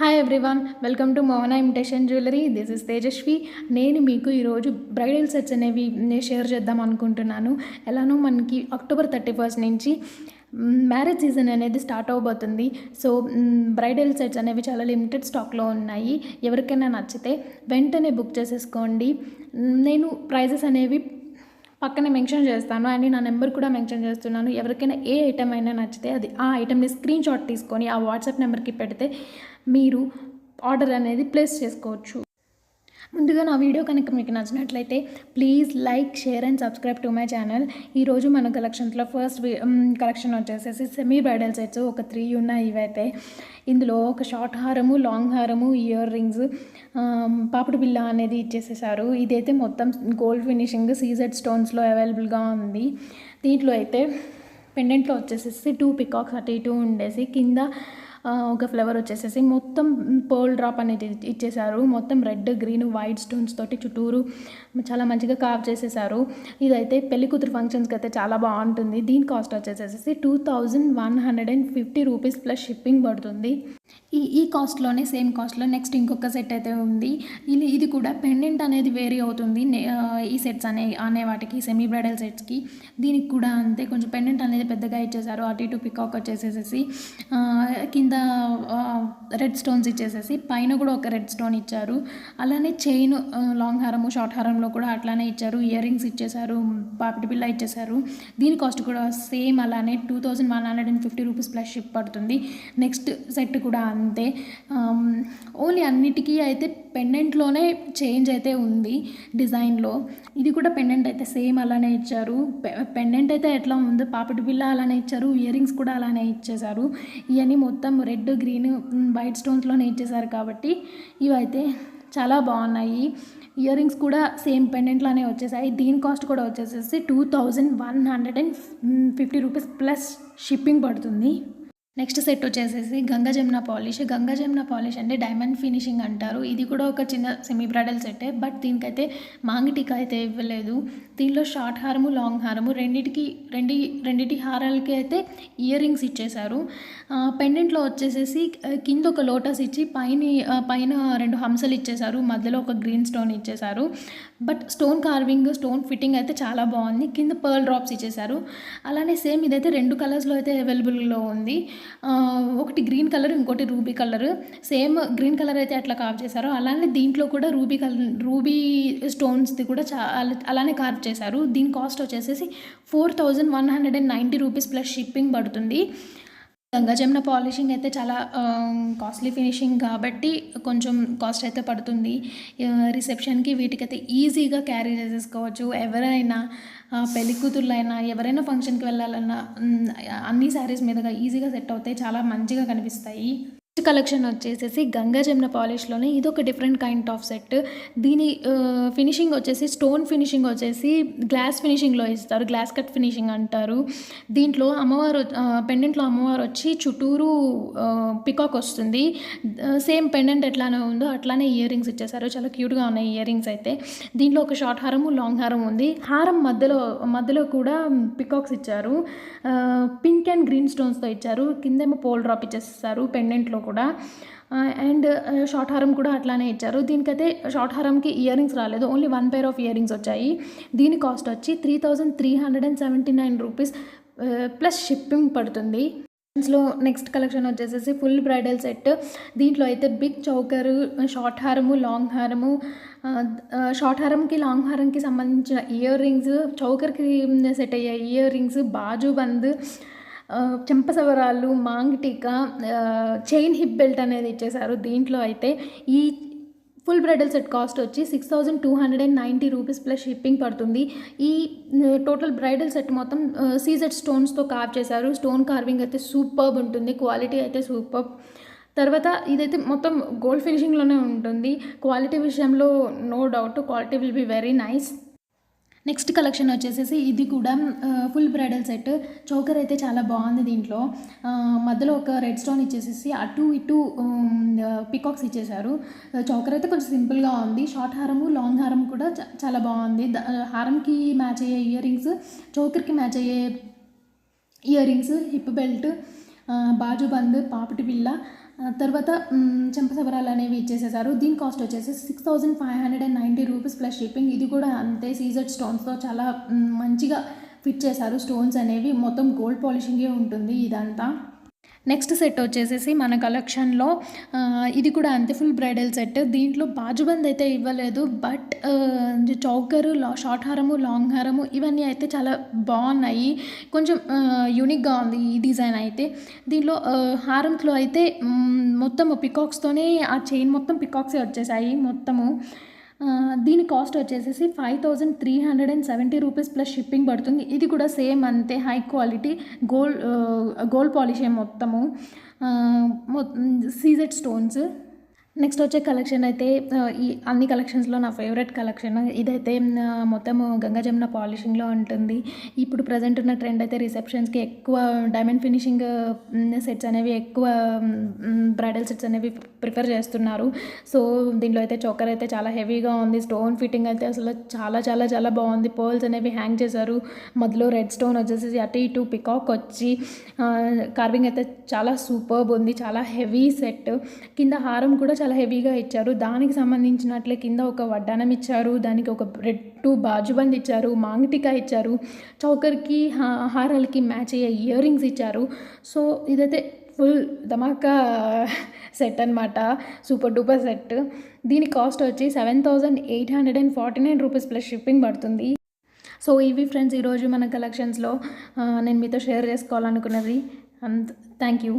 Hi everyone, welcome to Mohana imitation jewellery. This is Tejaswi. నేను మీకు ఈరోజు బ్రైడల్ సెట్స్ అనేవి షేర్ చేద్దాం అనుకుంటున్నాను. ఎలానో మనకి అక్టోబర్ 31 నుంచి మ్యారేజ్ సీజన్ అనేది స్టార్ట్ అవబోతుంది. సో బ్రైడల్ సెట్స్ అనేవి చాలా లిమిటెడ్ స్టాక్లో ఉన్నాయి. ఎవరికైనా నచ్చితే వెంటనే బుక్ చేసేసుకోండి. నేను ప్రైజెస్ అనేవి పక్కనే మెన్షన్ చేస్తాను అండ్ నా నెంబర్ కూడా మెన్షన్ చేస్తున్నాను. ఎవరికైనా ఏ ఐటమ్ అయినా నచ్చితే ఆ ఐటమ్ని స్క్రీన్ షాట్ తీసుకొని ఆ వాట్సాప్ నెంబర్కి పెడితే మీరు ఆర్డర్ అనేది ప్లేస్ చేసుకోవచ్చు. ముందుగా నా వీడియో కనుక మీకు నచ్చినట్లయితే please like, share and subscribe to my channel. ఈరోజు మన కలెక్షన్స్లో ఫస్ట్ కలెక్షన్ వచ్చేసేసి సెమీ బ్రైడల్ సెట్స్ ఒక 3 ఉన్నాయి. ఇవైతే ఇందులో ఒక షార్ట్ హారము, లాంగ్ హారము, ఇయర్ రింగ్స్, పాపిడి బిల్ల అనేది ఇచ్చేసేసారు. ఇదైతే మొత్తం గోల్డ్ ఫినిషింగ్ సీజెడ్ స్టోన్స్లో అవైలబుల్గా ఉంది. దీంట్లో అయితే పెండెంట్లో వచ్చేసేసి 2 పికాక్స్ అటు ఇటు ఉండేసి కింద ఒక ఫ్లవర్ వచ్చేసేసి మొత్తం పర్ల్ డ్రాప్ అనేది ఇచ్చేసారు. మొత్తం రెడ్, గ్రీన్, వైట్ స్టోన్స్ తోటి చుట్టూరు చాలా మంచిగా కార్వ్ చేసేసారు. ఇదైతే పెళ్లి కూతురు ఫంక్షన్స్కి అయితే చాలా బాగుంటుంది. దీని కాస్ట్ వచ్చేసేసి 2150 రూపీస్ ప్లస్ షిప్పింగ్ పడుతుంది. ఈ కాస్ట్లోనే సేమ్ కాస్ట్లో నెక్స్ట్ ఇంకొక సెట్ అయితే ఉంది. ఇది కూడా పెండెంట్ అనేది వేరీ అవుతుంది. ఈ సెట్స్ అనే వాటికి సెమీ బ్రైడల్ సెట్స్కి దీనికి కూడా అంతే. కొంచెం పెండెంట్ అనేది పెద్దగా ఇచ్చేసారు. అటు ఇటు పికాక్ వచ్చేసేసి కింద రెడ్ స్టోన్స్ ఇచ్చేసేసి పైన కూడా ఒక రెడ్ స్టోన్ ఇచ్చారు. అలానే చైన్, లాంగ్ హారము, షార్ట్ హారంలో కూడా అట్లానే ఇచ్చారు. ఇయర్ రింగ్స్ ఇచ్చేసారు, పాపిడి బిల్ల ఇచ్చేసారు. దీని కాస్ట్ కూడా సేమ్ అలానే 2150 రూపీస్ ప్లస్ షిప్ పడుతుంది. నెక్స్ట్ సెట్ కూడా అంతే. ఓన్లీ అన్నిటికీ అయితే పెండెంట్లోనే చేంజ్ అయితే ఉంది డిజైన్లో. ఇది కూడా పెండెంట్ అయితే సేమ్ అలానే ఇచ్చారు. పెండెంట్ అయితే ఎట్లా ఉందో పాపిడి బిల్ల అలానే ఇచ్చారు. ఇయర్ రింగ్స్ కూడా అలానే ఇచ్చేసారు. ఇవన్నీ మొత్తం రెడ్, గ్రీన్, వైట్ స్టోన్స్లోనే ఇచ్చేసారు కాబట్టి ఇవైతే చాలా బాగున్నాయి. ఇయర్ రింగ్స్ కూడా సేమ్ పెండెంట్లోనే వచ్చేసాయి. దీని కాస్ట్ కూడా వచ్చేసేసి 2150 రూపీస్ ప్లస్ షిప్పింగ్ పడుతుంది. నెక్స్ట్ సెట్ వచ్చేసేసి గంగా జమున పాలిష్. గంగా జమున పాలిష్ అంటే డైమండ్ ఫినిషింగ్ అంటారు. ఇది కూడా ఒక చిన్న సెమీ బ్రైడల్ సెట్టే, బట్ దీనికైతే మాంగిటిక అయితే ఇవ్వలేదు. దీనిలో షార్ట్ హారము, లాంగ్ హారము రెండిటి హారాలకి అయితే ఇయర్ రింగ్స్ ఇచ్చేశారు. పెండెంట్లో వచ్చేసేసి కింద ఒక లోటస్ ఇచ్చి పైన 2 హంసలు ఇచ్చేశారు. మధ్యలో ఒక గ్రీన్ స్టోన్ ఇచ్చేశారు. But stone carving, stone fitting అయితే చాలా బాగుంది. కింద పర్ల్ డ్రాప్స్ ఇచ్చేశారు. అలానే సేమ్ ఇదైతే 2 కలర్స్లో అయితే అవైలబుల్లో ఉంది. ఒకటి గ్రీన్ కలర్, ఇంకోటి ruby colour. Same green colour అయితే అట్లా కార్వ్ చేశారు. అలానే దీంట్లో కూడా రూబీ స్టోన్స్ది కూడా అలానే కార్వ్ చేశారు. దీని కాస్ట్ వచ్చేసేసి 4190 రూపీస్ ప్లస్ షిప్పింగ్ పడుతుంది. గంగా జమున పాలిషింగ్ అయితే చాలా కాస్ట్లీ ఫినిషింగ్ కాబట్టి కొంచెం కాస్ట్ అయితే పడుతుంది. రిసెప్షన్కి వీటికైతే ఈజీగా క్యారీ చేసేసుకోవచ్చు. ఎవరైనా పెళ్లి కూతుర్లైనా ఎవరైనా ఫంక్షన్కి వెళ్ళాలన్నా అన్ని శారీస్ మీదగా ఈజీగా సెట్ అవుతాయి. చాలా మంచిగా కనిపిస్తాయి. కలెక్షన్ వచ్చేసేసి గంగా జమున పాలిష్లోనే ఇది ఒక డిఫరెంట్ కైండ్ ఆఫ్ సెట్. దీని ఫినిషింగ్ వచ్చేసి స్టోన్ ఫినిషింగ్ వచ్చేసి గ్లాస్ ఫినిషింగ్లో ఇస్తారు. గ్లాస్ కట్ ఫినిషింగ్ అంటారు. దీంట్లో అమ్మవారు పెండెంట్లో అమ్మవారు వచ్చి చుట్టూరు పికాక్ వస్తుంది. సేమ్ పెండెంట్ ఎట్లానే ఉందో అట్లానే ఇయర్ రింగ్స్ ఇచ్చేసారు. చాలా క్యూట్గా ఉన్నాయి ఇయర్ రింగ్స్ అయితే. దీంట్లో ఒక షార్ట్ హారము, లాంగ్ హారం ఉంది. హారం మధ్యలో కూడా పికాక్స్ ఇచ్చారు. పింక్ అండ్ గ్రీన్ స్టోన్స్తో ఇచ్చారు. కిందేమో పోల్ డ్రాప్ ఇచ్చేస్తారు పెండెంట్లో కూడా. అండ్ షార్ట్ హారం కూడా అట్లానే ఇచ్చారు. దీనికైతే షార్ట్ హారంకి ఇయర్ రింగ్స్ రాలేదు. Only 1 pair of ear rings వచ్చాయి. దీని కాస్ట్ వచ్చి 3379 రూపీస్ ప్లస్ షిప్పింగ్ పడుతుంది. నెక్స్ట్ కలెక్షన్ వచ్చేసేసి ఫుల్ బ్రైడల్ సెట్. దీంట్లో అయితే బిగ్ చౌకరు, షార్ట్ హారము, లాంగ్ హారము, షార్ట్ హారంకి లాంగ్ హారంకి సంబంధించిన ఇయర్ రింగ్స్, చౌకర్కి సెట్ అయ్యే ఇయర్ రింగ్స్, బాజుబంద్, చెంపసవరాలు, మాంగిటిక, చైన్ హిప్ బెల్ట్ అనేది ఇచ్చేసారు. దీంట్లో అయితే ఈ ఫుల్ బ్రైడల్ సెట్ కాస్ట్ వచ్చి 6290 రూపీస్ ప్లస్ షిప్పింగ్ పడుతుంది. ఈ టోటల్ బ్రైడల్ సెట్ మొత్తం సీజెడ్ స్టోన్స్తో కార్వ్ చేశారు. స్టోన్ కార్వింగ్ అయితే సూపర్బ్ ఉంటుంది. క్వాలిటీ అయితే సూపర్బ్. తర్వాత ఇదైతే మొత్తం గోల్డ్ ఫినిషింగ్లోనే ఉంటుంది. క్వాలిటీ విషయంలో no doubt, quality will be very nice. Next collection వచ్చేసేసి ఇది కూడా ఫుల్ బ్రైడల్ సెట్. చోకర్ అయితే చాలా బాగుంది. దీంట్లో మధ్యలో ఒక రెడ్ స్టోన్ ఇచ్చేసేసి అటు ఇటు పికాక్స్ ఇచ్చేసారు. చోకర్ అయితే కొంచెం సింపుల్గా ఉంది. షార్ట్ హారము, లాంగ్ హారం కూడా చాలా బాగుంది. హారంకి మ్యాచ్ అయ్యే ఇయర్ రింగ్స్, చోకర్కి మ్యాచ్ అయ్యే ఇయర్ రింగ్స్, హిప్ బెల్ట్, బాజుబంద్, పాపిటి బిల్ల, తర్వాత చెంపసవరాలు అనేవి ఇచ్చేసేసారు. దీని కాస్ట్ వచ్చేసి 6590 రూపీస్ ప్లస్ షిప్పింగ్. ఇది కూడా అంతే సీజెడ్ స్టోన్స్తో చాలా మంచిగా ఫిట్ చేశారు. స్టోన్స్ అనేవి మొత్తం గోల్డ్ పాలిషింగే ఉంటుంది ఇదంతా. నెక్స్ట్ సెట్ వచ్చేసేసి మన కలెక్షన్లో ఇది కూడా అంతే ఫుల్ బ్రైడల్ సెట్. దీంట్లో బాజుబంద్ అయితే ఇవ్వలేదు, బట్ చౌకరు, షార్ట్ హారము, లాంగ్ హారము ఇవన్నీ అయితే చాలా బాగున్నాయి. కొంచెం యూనిక్గా ఉంది ఈ డిజైన్ అయితే. దీంట్లో హారంలో అయితే మొత్తం పికాక్స్తోనే ఆ చైన్ మొత్తం పికాక్సే వచ్చేసాయి మొత్తము. దీని కాస్ట్ వచ్చేసేసి 5370 రూపీస్ ప్లస్ షిప్పింగ్ పడుతుంది. ఇది కూడా సేమ్ అంతే హై క్వాలిటీ గోల్డ్ పాలిషే మొత్తము, సీజెడ్ స్టోన్స్. నెక్స్ట్ వచ్చే కలెక్షన్ అయితే ఈ అన్ని కలెక్షన్స్లో నా ఫేవరెట్ కలెక్షన్ ఇదైతే మొత్తము గంగా జమున పాలిషింగ్లో ఉంటుంది. ఇప్పుడు ప్రజెంట్ ఉన్న ట్రెండ్ అయితే రిసెప్షన్స్కి ఎక్కువ డైమండ్ ఫినిషింగ్ సెట్స్ అనేవి ఎక్కువ బ్రైడల్ సెట్స్ అనేవి ప్రిఫర్ చేస్తున్నారు. సో దీంట్లో అయితే చోకర్ అయితే చాలా హెవీగా ఉంది. స్టోన్ ఫిట్టింగ్ అయితే అసలు చాలా చాలా చాలా బాగుంది. పర్ల్స్ అనేవి హ్యాంగ్ చేశారు. మధ్యలో రెడ్ స్టోన్ వచ్చేసి అటు ఇటు పికాక్ వచ్చి కార్వింగ్ అయితే చాలా సూపర్బ్ ఉంది. చాలా హెవీ సెట్. కింద హారం కూడా చాలా హెవీగా ఇచ్చారు. దానికి సంబంధించినట్లే కింద ఒక వడ్డానం ఇచ్చారు. దానికి ఒక రెడ్ బాజుబంద్ ఇచ్చారు. మాంగటికా ఇచ్చారు. చౌకర్కి హారాలకి మ్యాచ్ అయ్యే ఇయర్ రింగ్స్ ఇచ్చారు. సో ఇదైతే ఫుల్ ధమాకా సెట్ అనమాట. Super duper set. దీని కాస్ట్ వచ్చి 7849 రూపీస్ ప్లస్ షిప్పింగ్ పడుతుంది. సో ఇవి ఫ్రెండ్స్ ఈరోజు మన కలెక్షన్స్లో నేను మీతో షేర్ చేసుకోవాలనుకున్నది. Thank you.